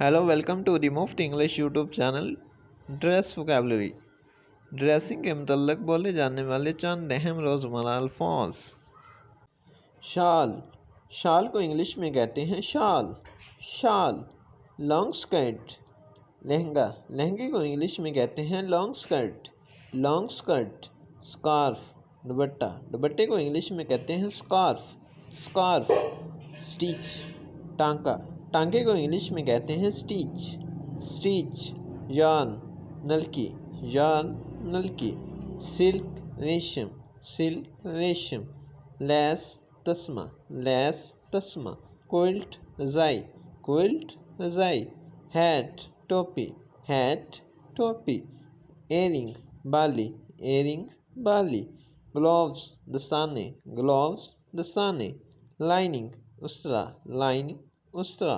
Hello, welcome to the मुफ्त English YouTube channel dress vocabulary. Dressing के मुतल्लक बोले जाने वाले चंद अहम रोज़मर्रा अल्फाज। शाल, शाल को इंग्लिश में कहते हैं शाल। शाल। लॉन्ग स्कर्ट, लहंगा, लहंगे को इंग्लिश में कहते हैं long skirt. Long skirt. Scarf, दुपट्टा, दुपट्टे को इंग्लिश में कहते हैं स्कार्फ। स्कार्फ। स्टिच, टांका, टांके को इंग्लिश में कहते हैं स्टिच। स्टिच। यार्न, नलकी, यार्न, नलकी। सिल्क, रेशम, सिल्क, रेशम। लेस, तस्मा, लेस, तस्मा। क्विल्ट, रज़ाई, क्विल्ट, रज़ाई। हैट, टोपी, हैट, टोपी। एयरिंग, बाली, एयरिंग, बाली। ग्लोव्स, दस्ताने, ग्लोव्स, दस्ताने। लाइनिंग, उस्तरा, लाइनिंग, उस्तरा।